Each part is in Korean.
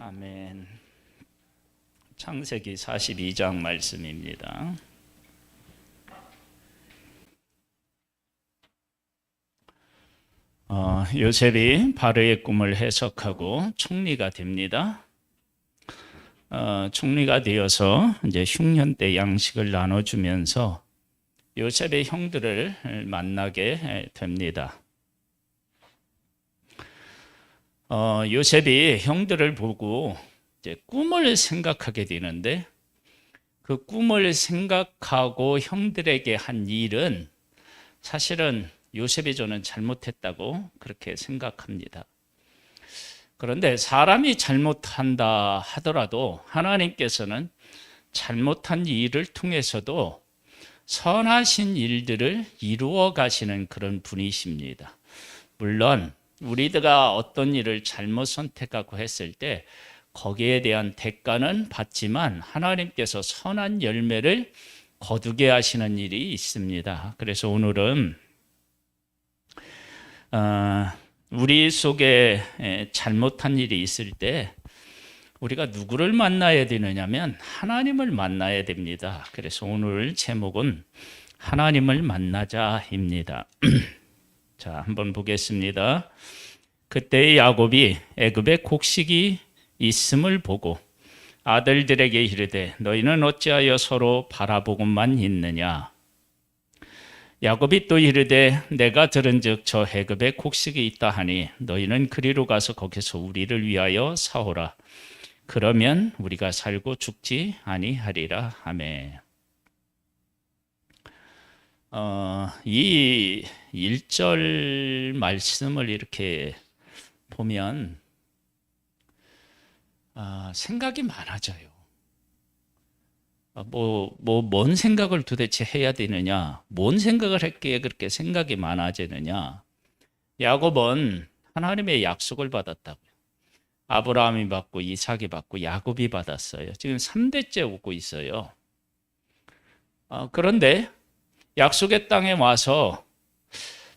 아멘. 창세기 42장 말씀입니다. 요셉이 바로의 꿈을 해석하고 총리가 됩니다. 총리가 되어서 이제 흉년 때 양식을 나눠주면서 요셉의 형들을 만나게 됩니다. 요셉이 형들을 보고 이제 꿈을 생각하게 되는데, 그 꿈을 생각하고 형들에게 한 일은 사실은 요셉이 저는 잘못했다고 그렇게 생각합니다. 그런데 사람이 잘못한다 하더라도 하나님께서는 잘못한 일을 통해서도 선하신 일들을 이루어 가시는 그런 분이십니다. 물론 우리가 어떤 일을 잘못 선택하고 했을 때 거기에 대한 대가는 받지만 하나님께서 선한 열매를 거두게 하시는 일이 있습니다. 그래서 오늘은 우리 속에 잘못한 일이 있을 때 우리가 누구를 만나야 되느냐면 하나님을 만나야 됩니다. 그래서 오늘 제목은 하나님을 만나자입니다. 자, 한번 보겠습니다. 그때 야곱이 애굽에 곡식이 있음을 보고 아들들에게 이르되 너희는 어찌하여 서로 바라보고만 있느냐. 야곱이 또 이르되 내가 들은즉 저 애굽에 곡식이 있다 하니 너희는 그리로 가서 거기서 우리를 위하여 사오라. 그러면 우리가 살고 죽지 아니하리라. 아멘. 이 1절 말씀을 이렇게 보면 생각이 많아져요. 뭔 생각을 도대체 해야 되느냐? 뭔 생각을 했기에 그렇게 생각이 많아지느냐? 야곱은 하나님의 약속을 받았다고요. 아브라함이 받고 이삭이 받고 야곱이 받았어요. 지금 3대째 오고 있어요. 그런데 약속의 땅에 와서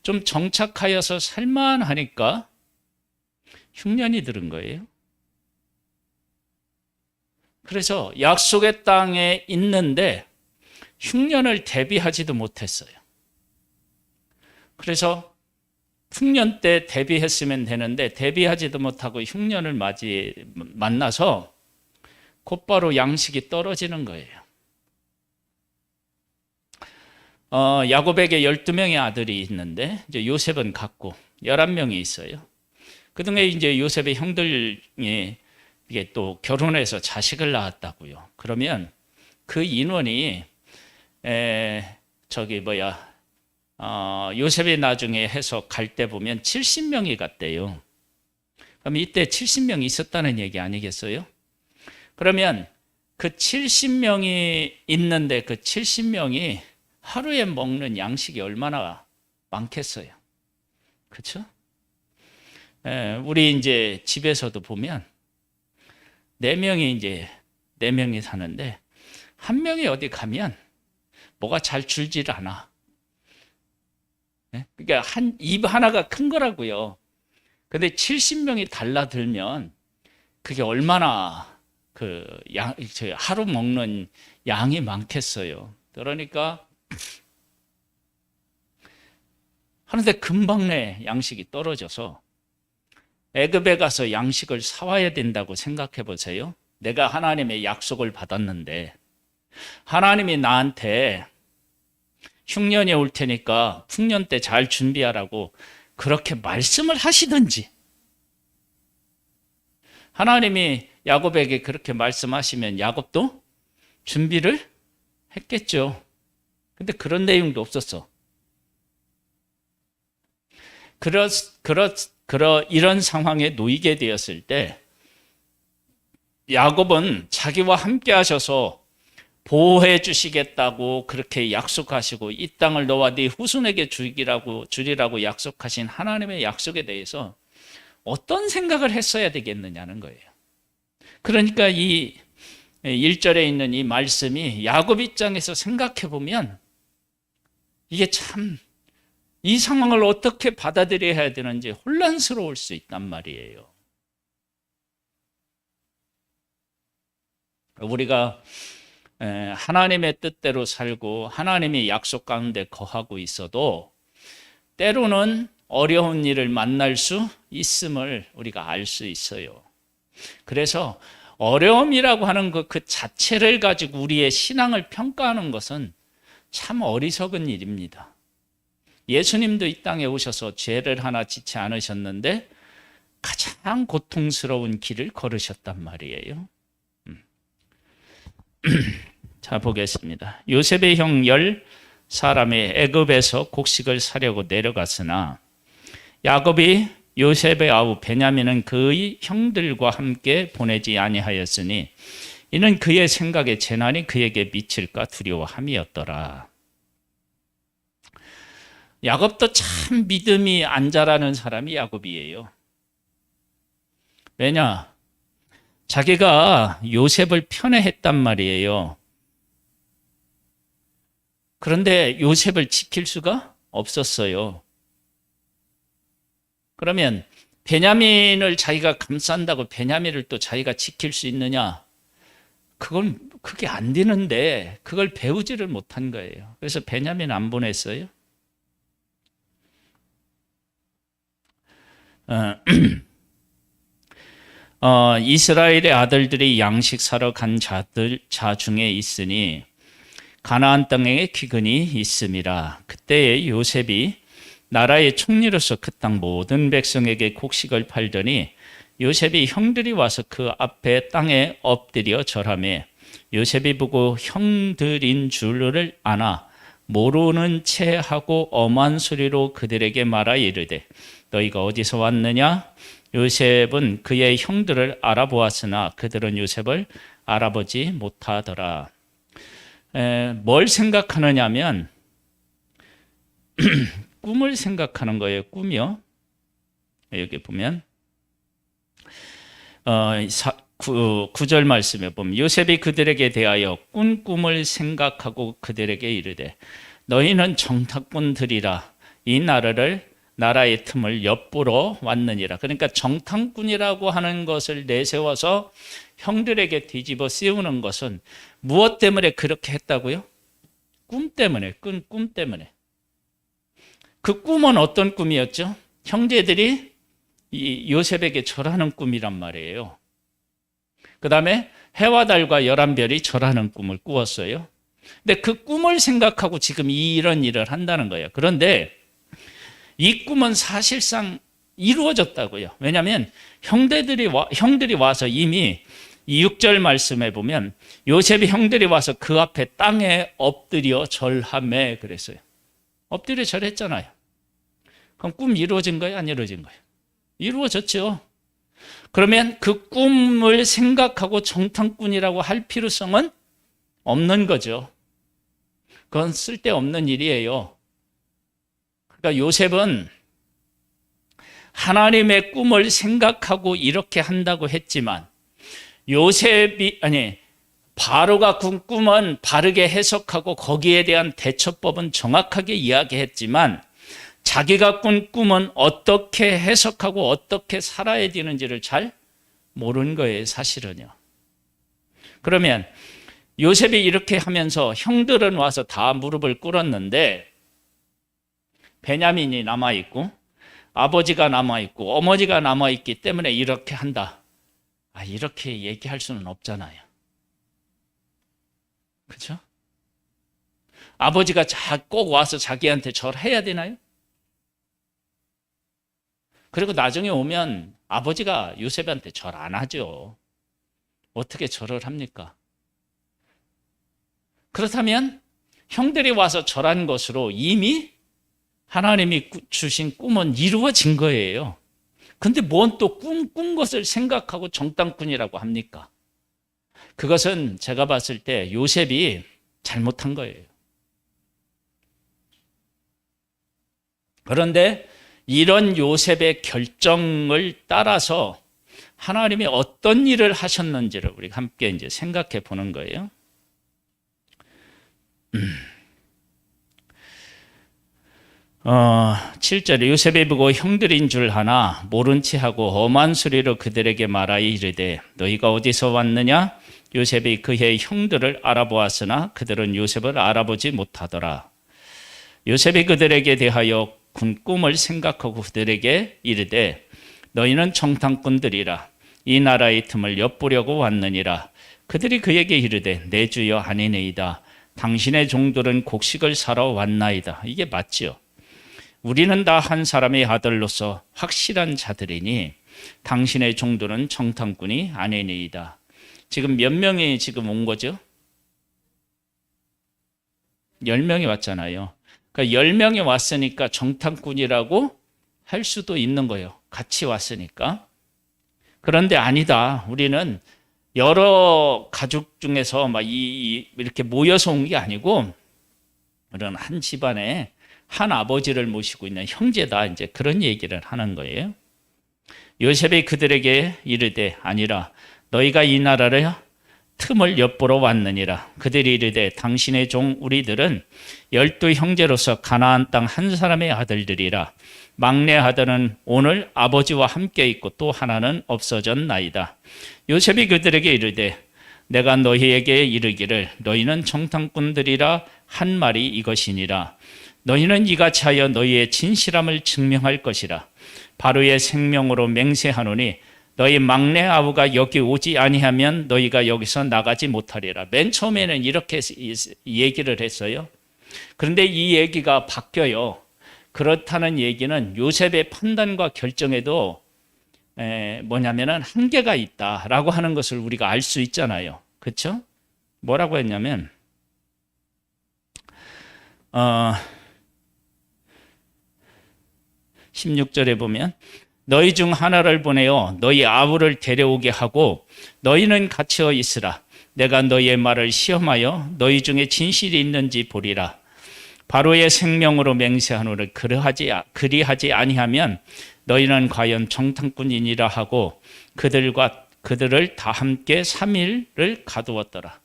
좀 정착하여서 살만하니까 흉년이 들은 거예요. 그래서 약속의 땅에 있는데 흉년을 대비하지도 못했어요. 그래서 흉년 때 대비했으면 되는데 대비하지도 못하고 흉년을 만나서 곧바로 양식이 떨어지는 거예요. 야곱에게 12명의 아들이 있는데 이제 요셉은 갖고 11명이 있어요. 그중에 이제 요셉의 형들이 이게 또 결혼해서 자식을 낳았다고요. 그러면 그 인원이 요셉이 나중에 해서 갈 때 보면 70명이 갔대요. 그럼 이때 70명이 있었다는 얘기 아니겠어요? 그러면 그 70명이 있는데 그 70명이 하루에 먹는 양식이 얼마나 많겠어요? 그렇죠? 우리 이제 집에서도 보면 4명이 사는데 한 명이 어디 가면 뭐가 잘 줄질 않아. 그러니까 입 하나가 큰 거라고요. 근데 70명이 달라들면 그게 얼마나 하루 먹는 양이 많겠어요. 그러니까 하는데 금방 내 양식이 떨어져서 애굽에 가서 양식을 사와야 된다고 생각해 보세요. 내가 하나님의 약속을 받았는데 하나님이 나한테 흉년이 올 테니까 풍년 때 잘 준비하라고 그렇게 말씀을 하시든지, 하나님이 야곱에게 그렇게 말씀하시면 야곱도 준비를 했겠죠. 근데 그런 내용도 없었어. 이런 상황에 놓이게 되었을 때 야곱은 자기와 함께 하셔서 보호해 주시겠다고 그렇게 약속하시고 이 땅을 너와 네 후손에게 주리라고 약속하신 하나님의 약속에 대해서 어떤 생각을 했어야 되겠느냐는 거예요. 그러니까 이 1절에 있는 이 말씀이 야곱 입장에서 생각해 보면 이게 참 이 상황을 어떻게 받아들여야 되는지 혼란스러울 수 있단 말이에요. 우리가 하나님의 뜻대로 살고 하나님의 약속 가운데 거하고 있어도 때로는 어려운 일을 만날 수 있음을 우리가 알 수 있어요. 그래서 어려움이라고 하는 그 자체를 가지고 우리의 신앙을 평가하는 것은 참 어리석은 일입니다. 예수님도 이 땅에 오셔서 죄를 하나 짓지 않으셨는데 가장 고통스러운 길을 걸으셨단 말이에요. 자, 보겠습니다. 요셉의 형 10사람이 애굽에서 곡식을 사려고 내려갔으나 야곱이 요셉의 아우 베냐민은 그의 형들과 함께 보내지 아니하였으니 이는 그의 생각에 재난이 그에게 미칠까 두려워함이었더라. 야곱도 참 믿음이 안 자라는 사람이 야곱이에요. 왜냐? 자기가 요셉을 편애했단 말이에요. 그런데 요셉을 지킬 수가 없었어요. 그러면 베냐민을 자기가 감싼다고 베냐민을 또 자기가 지킬 수 있느냐? 그게 안 되는데 그걸 배우지를 못한 거예요. 그래서 베냐민 안 보냈어요. 이스라엘의 아들들이 양식 사러 간 자 중에 있으니 가나안 땅에 기근이 있음이라. 그때에 요셉이 나라의 총리로서 그 땅 모든 백성에게 곡식을 팔더니 요셉이 형들이 와서 그 앞에 땅에 엎드려 절하매 요셉이 보고 형들인 줄을 아나 모르는 채 하고 엄한 소리로 그들에게 말하 이르되 너희가 어디서 왔느냐? 요셉은 그의 형들을 알아보았으나 그들은 요셉을 알아보지 못하더라. 뭘 생각하느냐면 꿈을 생각하는 거예요. 꿈이요. 여기 보면 9절 말씀에 보면 요셉이 그들에게 대하여 꾼 꿈을 생각하고 그들에게 이르되 너희는 정탐꾼들이라 이 나라의 틈을 엿보러 왔느니라. 그러니까 정탐꾼이라고 하는 것을 내세워서 형들에게 뒤집어 씌우는 것은 무엇 때문에 그렇게 했다고요? 꿈 때문에, 꿈 때문에. 그 꿈은 어떤 꿈이었죠? 형제들이 이 요셉에게 절하는 꿈이란 말이에요. 그 다음에 해와 달과 11별이 절하는 꿈을 꾸었어요. 근데 그 꿈을 생각하고 지금 이런 일을 한다는 거예요. 그런데 이 꿈은 사실상 이루어졌다고요. 왜냐하면 형들이 와서 이미 이 6절 말씀에 보면 요셉이 형들이 와서 그 앞에 땅에 엎드려 절하매 그랬어요. 엎드려 절했잖아요. 그럼 꿈 이루어진 거예요? 안 이루어진 거예요? 이루어졌죠. 그러면 그 꿈을 생각하고 정탐꾼이라고 할 필요성은 없는 거죠. 그건 쓸데없는 일이에요. 그러니까 요셉은 하나님의 꿈을 생각하고 이렇게 한다고 했지만 바로가 꾼 꿈은 바르게 해석하고 거기에 대한 대처법은 정확하게 이야기했지만 자기가 꾼 꿈은 어떻게 해석하고 어떻게 살아야 되는지를 잘 모르는 거예요, 사실은요. 그러면 요셉이 이렇게 하면서 형들은 와서 다 무릎을 꿇었는데 베냐민이 남아있고 아버지가 남아있고 어머니가 남아있기 때문에 이렇게 한다. 이렇게 얘기할 수는 없잖아요. 그렇죠? 아버지가 꼭 와서 자기한테 절해야 되나요? 그리고 나중에 오면 아버지가 요셉한테 절 안 하죠. 어떻게 절을 합니까? 그렇다면 형들이 와서 절한 것으로 이미 하나님이 주신 꿈은 이루어진 거예요. 근데 뭔 또 꾼 것을 생각하고 정탐꾼이라고 합니까? 그것은 제가 봤을 때 요셉이 잘못한 거예요. 그런데 이런 요셉의 결정을 따라서 하나님이 어떤 일을 하셨는지를 우리가 함께 이제 생각해 보는 거예요. 7절에 요셉이 보고 형들인 줄 아나 모른 채 하고 엄한 소리로 그들에게 말하여 이르되 너희가 어디서 왔느냐? 요셉이 그의 형들을 알아보았으나 그들은 요셉을 알아보지 못하더라. 요셉이 그들에게 대하여 군 꿈을 생각하고 그들에게 이르되 너희는 정탐꾼들이라 이 나라의 틈을 엿보려고 왔느니라. 그들이 그에게 이르되 내 주여 아니니이다. 당신의 종들은 곡식을 사러 왔나이다. 이게 맞지요. 우리는 다 한 사람의 아들로서 확실한 자들이니 당신의 종들은 정탐꾼이 아니니이다. 지금 몇 명이 지금 온 거죠? 10명이 왔잖아요. 그러니까 10명이 왔으니까 정탐꾼이라고 할 수도 있는 거예요. 같이 왔으니까. 그런데 아니다. 우리는 여러 가족 중에서 막 이렇게 모여서 온 게 아니고 그런 한 집안에 한 아버지를 모시고 있는 형제다. 이제 그런 얘기를 하는 거예요. 요셉이 그들에게 이르되 아니라 너희가 이 나라를 틈을 엿보러 왔느니라. 그들이 이르되 당신의 종 우리들은 12 형제로서 가나안 땅 한 사람의 아들들이라. 막내 아들은 오늘 아버지와 함께 있고 또 하나는 없어졌나이다. 요셉이 그들에게 이르되 내가 너희에게 이르기를 너희는 정탐꾼들이라 한 말이 이것이니라. 너희는 이같이 하여 너희의 진실함을 증명할 것이라. 바로의 생명으로 맹세하노니 너희 막내 아우가 여기 오지 아니하면 너희가 여기서 나가지 못하리라. 맨 처음에는 이렇게 얘기를 했어요. 그런데 이 얘기가 바뀌어요. 그렇다는 얘기는 요셉의 판단과 결정에도 뭐냐면은 한계가 있다라고 하는 것을 우리가 알 수 있잖아요. 그렇죠? 뭐라고 했냐면 16절에 보면 너희 중 하나를 보내어 너희 아우를 데려오게 하고 너희는 갇혀 있으라. 내가 너희의 말을 시험하여 너희 중에 진실이 있는지 보리라. 바로의 생명으로 맹세하노니 그리하지 아니하면 너희는 과연 정탐꾼이니라 하고 그들을 다 함께 3일을 가두었더라.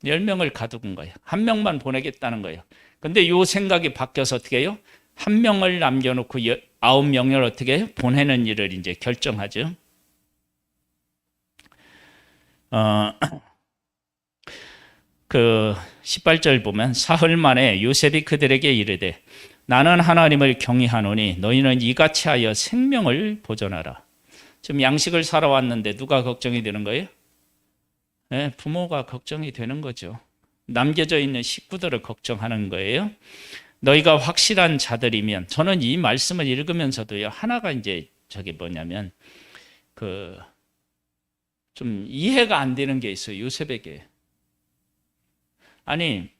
10명을 가둔 거예요. 한 명만 보내겠다는 거예요. 근데 이 생각이 바뀌어서 어떻게 해요? 한 명을 남겨놓고 9명을 어떻게 해요? 보내는 일을 이제 결정하죠. 그 18절 보면 사흘 만에 요셉이 그들에게 이르되 나는 하나님을 경외하노니 너희는 이같이 하여 생명을 보존하라. 지금 양식을 사러 왔는데 누가 걱정이 되는 거예요? 네, 부모가 걱정이 되는 거죠. 남겨져 있는 식구들을 걱정하는 거예요. 너희가 확실한 자들이면, 저는 이 말씀을 읽으면서도요, 하나가 이제 저게 뭐냐면 좀 이해가 안 되는 게 있어요. 요셉에게. 아니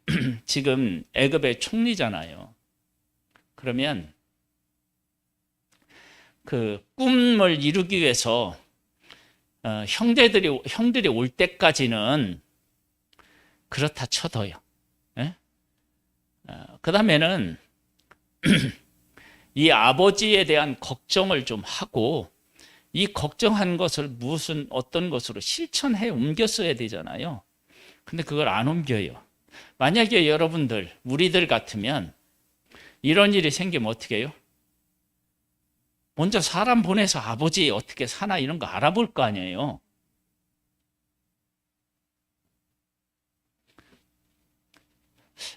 지금 애굽의 총리잖아요. 그러면 그 꿈을 이루기 위해서 형들이 올 때까지는 그렇다 쳐도요. 예? 그 다음에는 이 아버지에 대한 걱정을 좀 하고 이 걱정한 것을 어떤 것으로 실천해 옮겼어야 되잖아요. 근데 그걸 안 옮겨요. 만약에 여러분들, 우리들 같으면 이런 일이 생기면 어떻게 해요? 먼저 사람 보내서 아버지 어떻게 사나 이런 거 알아볼 거 아니에요.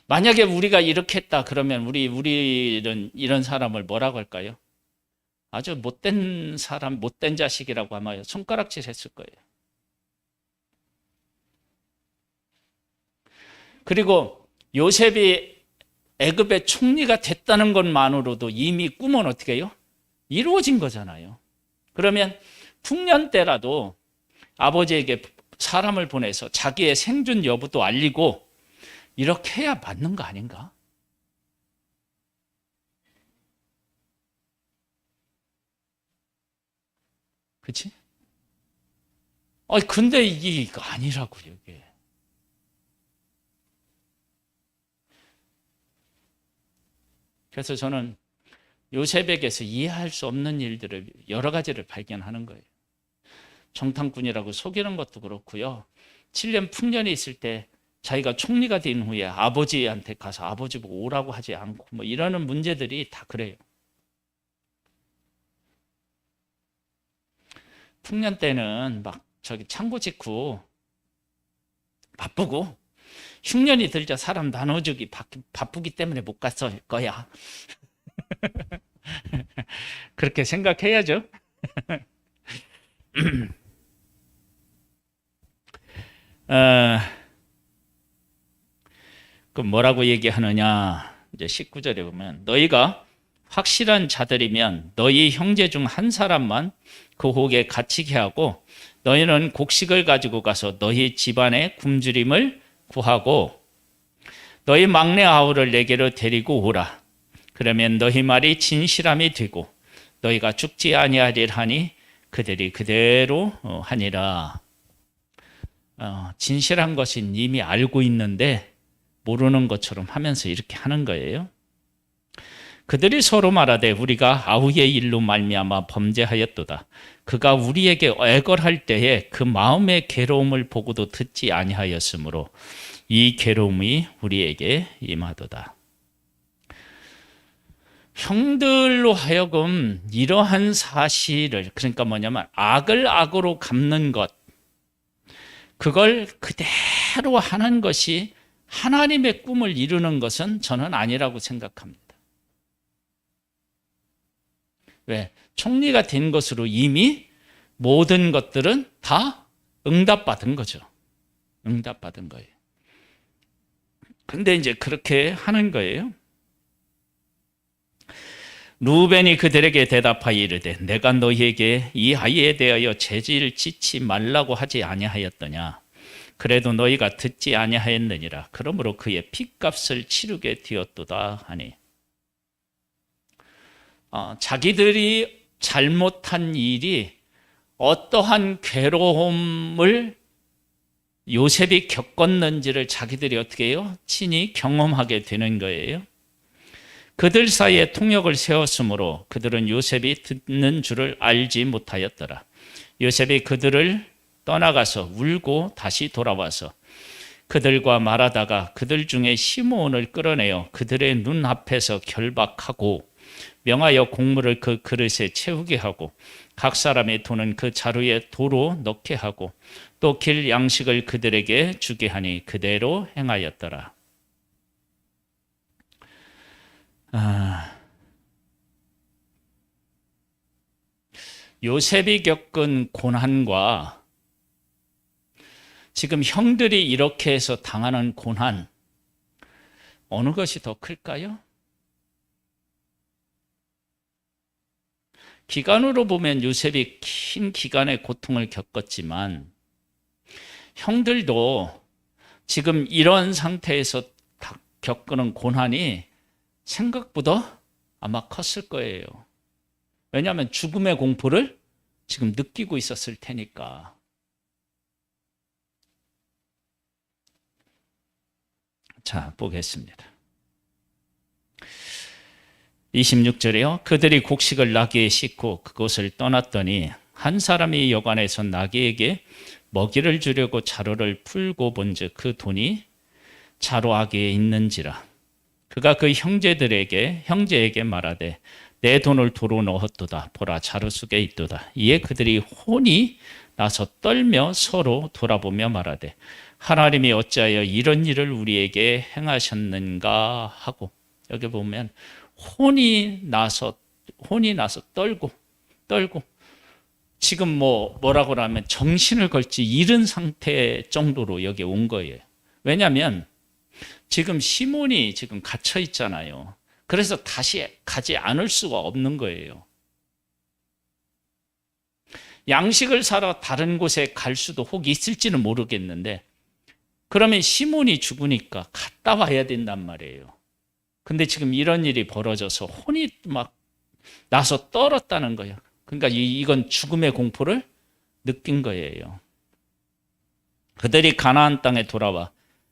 만약에 우리가 이렇게 했다 그러면 우리는 이런 사람을 뭐라고 할까요? 아주 못된 사람, 못된 자식이라고 아마 손가락질 했을 거예요. 그리고 요셉이 애굽의 총리가 됐다는 것만으로도 이미 꿈은 어떻게 해요? 이루어진 거잖아요. 그러면 풍년 때라도 아버지에게 사람을 보내서 자기의 생존 여부도 알리고 이렇게 해야 맞는 거 아닌가? 그렇지? 근데 이게 아니라고요, 이게. 그래서 저는 요셉에게서 이해할 수 없는 일들을 여러 가지를 발견하는 거예요. 정탐꾼이라고 속이는 것도 그렇고요. 7년 풍년이 있을 때 자기가 총리가 된 후에 아버지한테 가서 아버지 보고 오라고 하지 않고 뭐 이러는 문제들이 다 그래요. 풍년 때는 막 창고 짓고 바쁘고 흉년이 들자 사람 나눠주기 바쁘기 때문에 못 갔을 거야. 그렇게 생각해야죠. 그 뭐라고 얘기하느냐? 이제 19절에 보면 너희가 확실한 자들이면 너희 형제 중 한 사람만 그 옥에 갇히게 하고 너희는 곡식을 가지고 가서 너희 집안의 굶주림을 구하고 너희 막내 아우를 내게로 데리고 오라. 그러면 너희 말이 진실함이 되고 너희가 죽지 아니하리라 하니 그들이 그대로 하니라. 진실한 것은 이미 알고 있는데 모르는 것처럼 하면서 이렇게 하는 거예요. 그들이 서로 말하되 우리가 아우의 일로 말미암아 범죄하였도다. 그가 우리에게 애걸할 때에 그 마음의 괴로움을 보고도 듣지 아니하였으므로 이 괴로움이 우리에게 임하도다. 형들로 하여금 이러한 사실을, 그러니까 뭐냐면 악을 악으로 갚는 것, 그걸 그대로 하는 것이 하나님의 꿈을 이루는 것은 저는 아니라고 생각합니다. 왜? 총리가 된 것으로 이미 모든 것들은 다 응답받은 거죠. 응답받은 거예요. 근데 이제 그렇게 하는 거예요. 루벤이 그들에게 대답하여 이르되 내가 너희에게 이 아이에 대하여 죄를 짓지 말라고 하지 아니하였더냐. 그래도 너희가 듣지 아니하였느니라. 그러므로 그의 핏값을 치르게 되었도다 하니. 자기들이 잘못한 일이 어떠한 괴로움을 요셉이 겪었는지를 자기들이 어떻게 해요? 친히 경험하게 되는 거예요. 그들 사이에 통역을 세웠으므로 그들은 요셉이 듣는 줄을 알지 못하였더라. 요셉이 그들을 떠나가서 울고 다시 돌아와서 그들과 말하다가 그들 중에 시므온을 끌어내어 그들의 눈앞에서 결박하고 명하여 곡물을 그 그릇에 채우게 하고 각 사람의 돈은 그 자루에 도로 넣게 하고 또 길 양식을 그들에게 주게 하니 그대로 행하였더라. 요셉이 겪은 고난과 지금 형들이 이렇게 해서 당하는 고난, 어느 것이 더 클까요? 기간으로 보면 요셉이 긴 기간의 고통을 겪었지만 형들도 지금 이런 상태에서 겪는 고난이 생각보다 아마 컸을 거예요. 왜냐하면 죽음의 공포를 지금 느끼고 있었을 테니까. 자, 보겠습니다. 26절에요. 그들이 곡식을 나귀에 싣고 그곳을 떠났더니 한 사람이 여관에서 나귀에게 먹이를 주려고 자루를 풀고 본즉 그 돈이 자루 아귀에 있는지라. 그가 그 형제에게 말하되 내 돈을 도로 넣었도다. 보라 자루 속에 있도다. 이에 그들이 혼이 나서 떨며 서로 돌아보며 말하되 하나님이 어찌하여 이런 일을 우리에게 행하셨는가 하고, 여기 보면 혼이 나서 떨고 지금 뭐라고 하면 정신을 걸지 잃은 상태 정도로 여기 온 거예요. 왜냐하면 지금 시몬이 지금 갇혀 있잖아요. 그래서 다시 가지 않을 수가 없는 거예요. 양식을 사러 다른 곳에 갈 수도 혹 있을지는 모르겠는데 그러면 시몬이 죽으니까 갔다 와야 된단 말이에요. 근데 지금 이런 일이 벌어져서 혼이 막 나서 떨었다는 거예요. 그러니까 이건 죽음의 공포를 느낀 거예요. 그들이 가나안 땅에 돌아와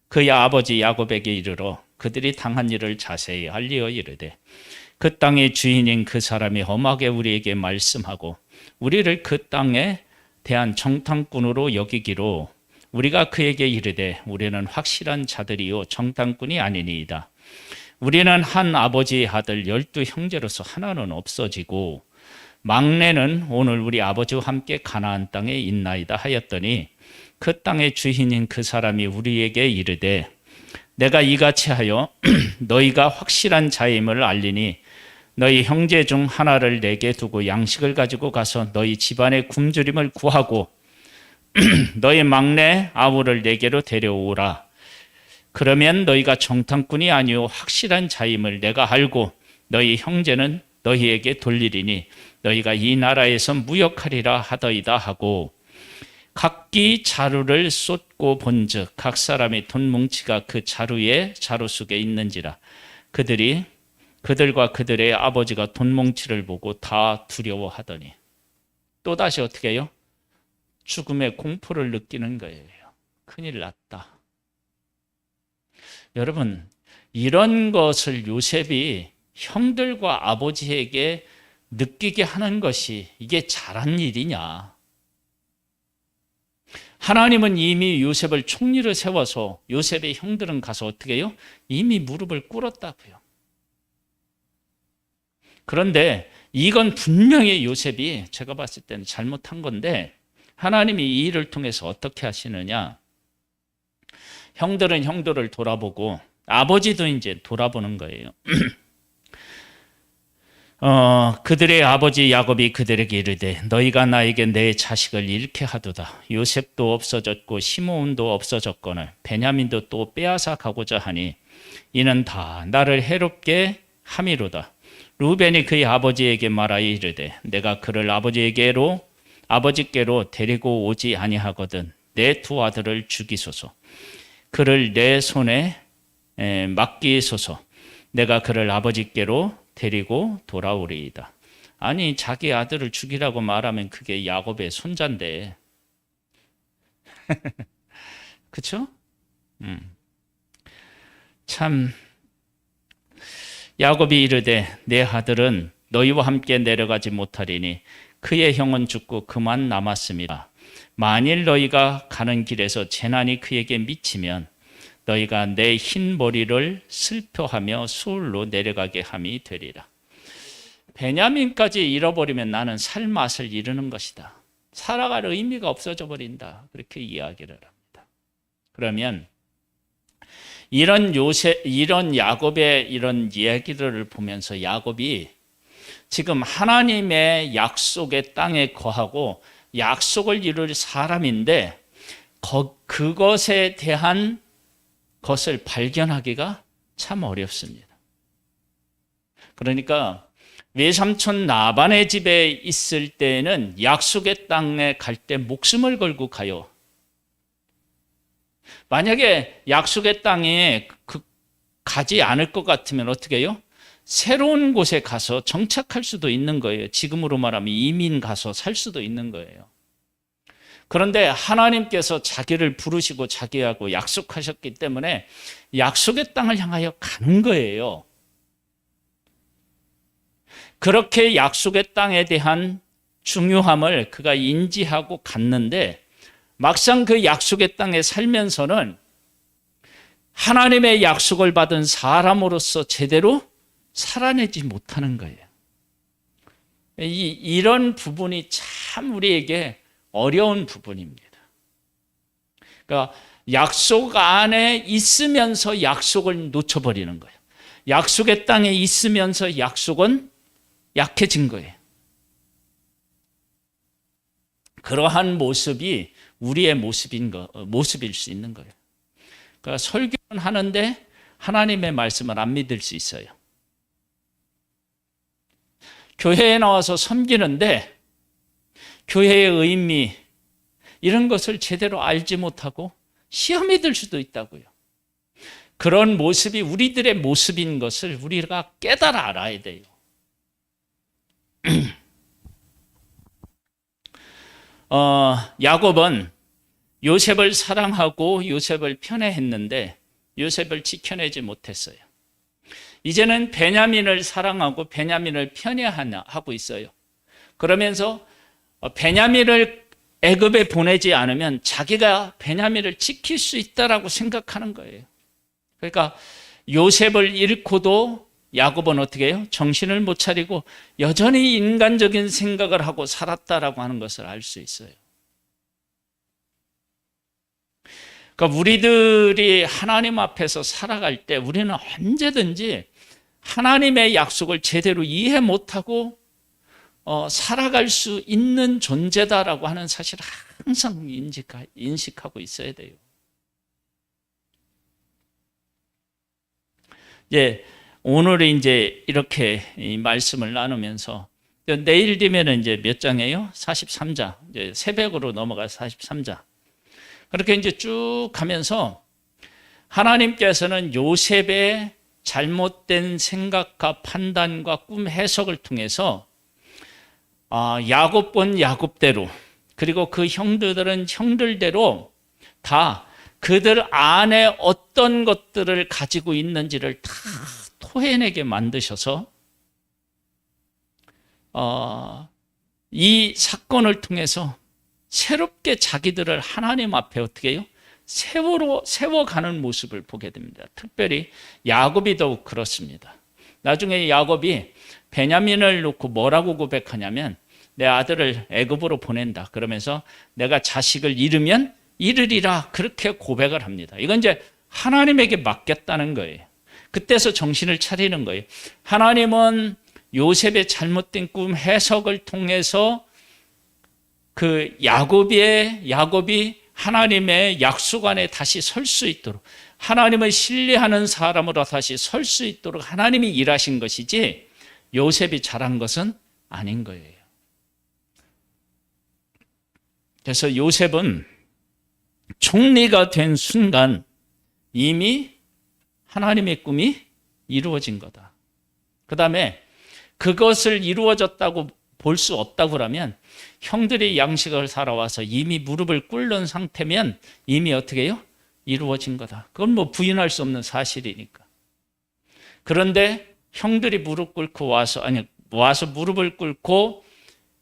그의 아버지 야곱에게 이르러 그들이 당한 일을 자세히 알리어 이르되 그 땅의 주인인 그 사람이 험하게 우리에게 말씀하고 우리를 그 땅에 대한 정탐꾼으로 여기기로 우리가 그에게 이르되 우리는 확실한 자들이요 정탐꾼이 아니니이다. 우리는 한 아버지의 아들 12 형제로서 하나는 없어지고 막내는 오늘 우리 아버지와 함께 가나안 땅에 있나이다 하였더니 그 땅의 주인인 그 사람이 우리에게 이르되 내가 이같이 하여 너희가 확실한 자임을 알리니 너희 형제 중 하나를 내게 두고 양식을 가지고 가서 너희 집안의 굶주림을 구하고 너희 막내 아우를 내게로 데려오라. 그러면 너희가 정탐꾼이 아니오 확실한 자임을 내가 알고 너희 형제는 너희에게 돌리리니 너희가 이 나라에서 무역하리라 하더이다 하고 각기 자루를 쏟고 본즉 각 사람의 돈 뭉치가 그 자루 속에 있는지라. 그들과 그들의 아버지가 돈 뭉치를 보고 다 두려워하더니 또다시 어떻게 해요? 죽음의 공포를 느끼는 거예요. 큰일 났다. 여러분, 이런 것을 요셉이 형들과 아버지에게 느끼게 하는 것이 이게 잘한 일이냐? 하나님은 이미 요셉을 총리로 세워서 요셉의 형들은 가서 어떻게 해요? 이미 무릎을 꿇었다고요. 그런데 이건 분명히 요셉이 제가 봤을 때는 잘못한 건데 하나님이 이 일을 통해서 어떻게 하시느냐? 형들은 형들을 돌아보고 아버지도 이제 돌아보는 거예요. 그들의 아버지 야곱이 그들에게 이르되 너희가 나에게 내 자식을 잃게 하도다. 요셉도 없어졌고 시므온도 없어졌거늘 베냐민도 또 빼앗아 가고자 하니 이는 다 나를 해롭게 함이로다. 루벤이 그의 아버지에게 말하여 이르되 내가 그를 아버지께로 데리고 오지 아니하거든 내 두 아들을 죽이소서. 그를 내 손에 맡기소서. 내가 그를 아버지께로 데리고 돌아오리이다. 아니 자기 아들을 죽이라고 말하면 그게 야곱의 손자인데 그렇죠? 참 야곱이 이르되 내 아들은 너희와 함께 내려가지 못하리니 그의 형은 죽고 그만 남았습니다. 만일 너희가 가는 길에서 재난이 그에게 미치면 너희가 내 흰 머리를 슬퍼하며 수울로 내려가게 함이 되리라. 베냐민까지 잃어버리면 나는 살 맛을 잃는 것이다. 살아갈 의미가 없어져 버린다. 그렇게 이야기를 합니다. 그러면 이런 야곱의 이런 이야기를 보면서 야곱이 지금 하나님의 약속의 땅에 거하고 약속을 이룰 사람인데 그것에 대한 것을 발견하기가 참 어렵습니다. 그러니까 외삼촌 라반의 집에 있을 때는 약속의 땅에 갈 때 목숨을 걸고 가요. 만약에 약속의 땅에 가지 않을 것 같으면 어떻게 해요? 새로운 곳에 가서 정착할 수도 있는 거예요. 지금으로 말하면 이민 가서 살 수도 있는 거예요. 그런데 하나님께서 자기를 부르시고 자기하고 약속하셨기 때문에 약속의 땅을 향하여 가는 거예요. 그렇게 약속의 땅에 대한 중요함을 그가 인지하고 갔는데 막상 그 약속의 땅에 살면서는 하나님의 약속을 받은 사람으로서 제대로 살아내지 못하는 거예요. 이런 부분이 참 우리에게 어려운 부분입니다. 그러니까 약속 안에 있으면서 약속을 놓쳐버리는 거예요. 약속의 땅에 있으면서 약속은 약해진 거예요. 그러한 모습이 우리의 모습일 수 있는 거예요. 그러니까 설교는 하는데 하나님의 말씀을 안 믿을 수 있어요. 교회에 나와서 섬기는데 교회의 의미 이런 것을 제대로 알지 못하고 시험이 들 수도 있다고요. 그런 모습이 우리들의 모습인 것을 우리가 깨달아 알아야 돼요. 야곱은 요셉을 사랑하고 요셉을 편애했는데 요셉을 지켜내지 못했어요. 이제는 베냐민을 사랑하고 베냐민을 편애하고 있어요. 그러면서 베냐민을 애굽에 보내지 않으면 자기가 베냐민을 지킬 수 있다라고 생각하는 거예요. 그러니까 요셉을 잃고도 야곱은 어떻게 해요? 정신을 못 차리고 여전히 인간적인 생각을 하고 살았다라고 하는 것을 알 수 있어요. 그러니까 우리들이 하나님 앞에서 살아갈 때 우리는 언제든지 하나님의 약속을 제대로 이해 못하고 살아갈 수 있는 존재다라고 하는 사실을 항상 인식하고 있어야 돼요. 오늘은 이제 이렇게 이 말씀을 나누면서 내일 되면 이제 몇 장이에요? 43장. 이제 새벽으로 넘어가 43장. 그렇게 이제 쭉 가면서 하나님께서는 요셉의 잘못된 생각과 판단과 꿈 해석을 통해서 야곱은 야곱대로, 그리고 그 형들은 형들대로 다 그들 안에 어떤 것들을 가지고 있는지를 다 토해내게 만드셔서 이 사건을 통해서 새롭게 자기들을 하나님 앞에 어떻게 해요? 세워가는 모습을 보게 됩니다. 특별히 야곱이 더욱 그렇습니다. 나중에 야곱이 베냐민을 놓고 뭐라고 고백하냐면 내 아들을 애굽으로 보낸다. 그러면서 내가 자식을 잃으면 잃으리라, 그렇게 고백을 합니다. 이건 이제 하나님에게 맡겼다는 거예요. 그때서 정신을 차리는 거예요. 하나님은 요셉의 잘못된 꿈 해석을 통해서 그 야곱이 하나님의 약속 안에 다시 설 수 있도록, 하나님을 신뢰하는 사람으로 다시 설 수 있도록 하나님이 일하신 것이지 요셉이 잘한 것은 아닌 거예요. 그래서 요셉은 총리가 된 순간 이미 하나님의 꿈이 이루어진 거다. 그 다음에 그것을 이루어졌다고 볼 수 없다고 그러면 형들이 양식을 사러 와서 이미 무릎을 꿇는 상태면 이미 어떻게 해요? 이루어진 거다. 그건 뭐 부인할 수 없는 사실이니까. 그런데 형들이 무릎 꿇고 와서 무릎을 꿇고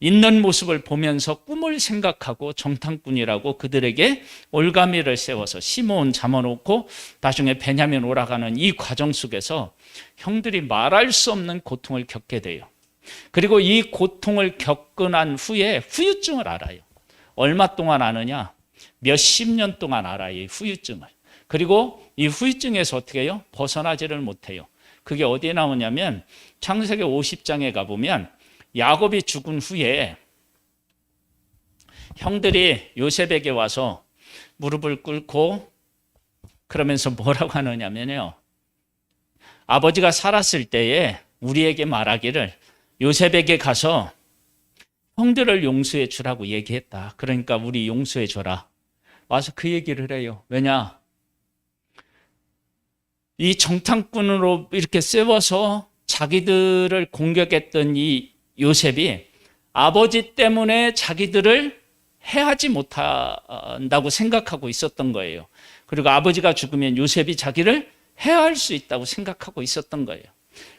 있는 모습을 보면서 꿈을 생각하고 정탐꾼이라고 그들에게 올가미를 세워서 시므온 잡아놓고 나중에 베냐민 오라가는 이 과정 속에서 형들이 말할 수 없는 고통을 겪게 돼요. 그리고 이 고통을 겪고 난 후에 후유증을 알아요. 얼마 동안 아느냐? 몇십 년 동안 알아요, 이 후유증을. 그리고 이 후유증에서 어떻게 해요? 벗어나지를 못해요. 그게 어디에 나오냐면 창세기 50장에 가보면 야곱이 죽은 후에 형들이 요셉에게 와서 무릎을 꿇고 그러면서 뭐라고 하느냐면요, 아버지가 살았을 때에 우리에게 말하기를 요셉에게 가서 형들을 용서해 주라고 얘기했다. 그러니까 우리 용서해 줘라. 와서 그 얘기를 해요. 왜냐? 이 정탐꾼으로 이렇게 세워서 자기들을 공격했던 이 요셉이 아버지 때문에 자기들을 해하지 못한다고 생각하고 있었던 거예요. 그리고 아버지가 죽으면 요셉이 자기를 해할 수 있다고 생각하고 있었던 거예요.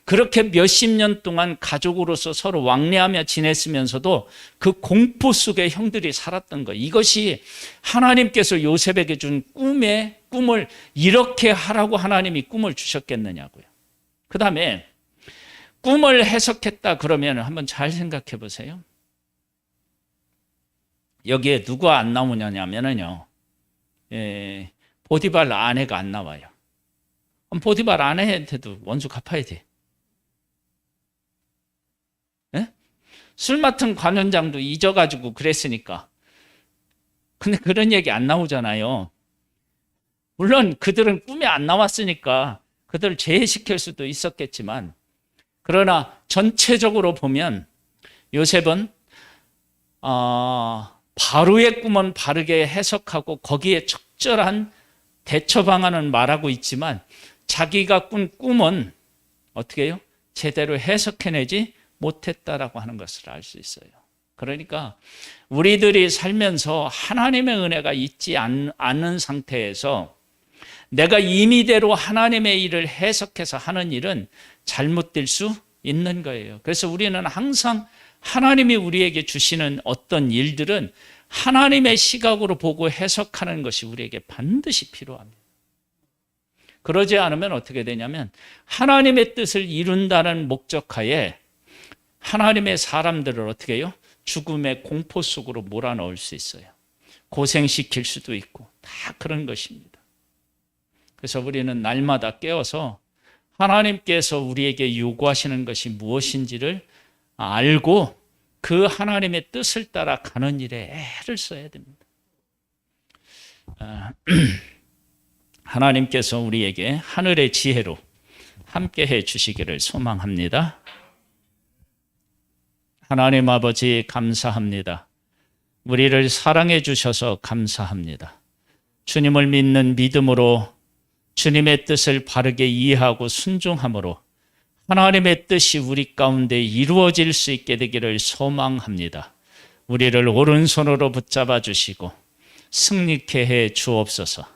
그렇게 몇십 년 동안 가족으로서 서로 왕래하며 지냈으면서도 그 공포 속에 형들이 살았던 거예요. 이것이 하나님께서 요셉에게 준 꿈을 이렇게 하라고 하나님이 꿈을 주셨겠느냐고요. 그 다음에 꿈을 해석했다 그러면 한번 잘 생각해 보세요. 여기에 누가 안 나오냐면요, 보디발 아내가 안 나와요. 보디발 아내한테도 원수 갚아야 돼. 네? 술 맡은 관원장도 잊어가지고 그랬으니까. 근데 그런 얘기 안 나오잖아요. 물론 그들은 꿈에 안 나왔으니까 그들을 제외시킬 수도 있었겠지만, 그러나 전체적으로 보면 요셉은 바로의 꿈은 바르게 해석하고 거기에 적절한 대처 방안은 말하고 있지만 자기가 꾼 꿈은 어떻게 해요? 제대로 해석해내지 못했다라고 하는 것을 알 수 있어요. 그러니까 우리들이 살면서 하나님의 은혜가 있지 않는 상태에서 내가 임의대로 하나님의 일을 해석해서 하는 일은 잘못될 수 있는 거예요. 그래서 우리는 항상 하나님이 우리에게 주시는 어떤 일들은 하나님의 시각으로 보고 해석하는 것이 우리에게 반드시 필요합니다. 그러지 않으면 어떻게 되냐면 하나님의 뜻을 이룬다는 목적하에 하나님의 사람들을 어떻게 해요? 죽음의 공포 속으로 몰아넣을 수 있어요. 고생시킬 수도 있고 다 그런 것입니다. 그래서 우리는 날마다 깨어서 하나님께서 우리에게 요구하시는 것이 무엇인지를 알고 그 하나님의 뜻을 따라 가는 일에 애를 써야 됩니다. 하나님께서 우리에게 하늘의 지혜로 함께해 주시기를 소망합니다. 하나님 아버지 감사합니다. 우리를 사랑해 주셔서 감사합니다. 주님을 믿는 믿음으로 주님의 뜻을 바르게 이해하고 순종함으로 하나님의 뜻이 우리 가운데 이루어질 수 있게 되기를 소망합니다. 우리를 오른손으로 붙잡아 주시고 승리케 해 주옵소서.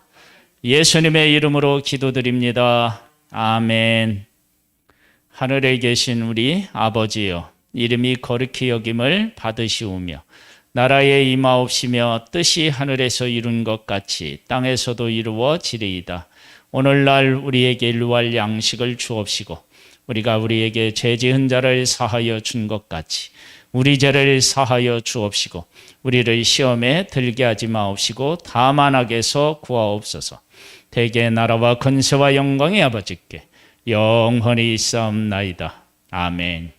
예수님의 이름으로 기도드립니다. 아멘. 하늘에 계신 우리 아버지여, 이름이 거룩히 여김을 받으시오며 나라에 임하옵시며 뜻이 하늘에서 이룬 것 같이 땅에서도 이루어지리이다. 오늘날 우리에게 일용할 양식을 주옵시고 우리가 우리에게 죄 지은 자를 사하여 준 것 같이 우리 죄를 사하여 주옵시고 우리를 시험에 들게 하지 마옵시고 다만 악에서 구하옵소서. 대개 나라와 권세와 영광의 아버지께 영원히 있사옵나이다. 아멘.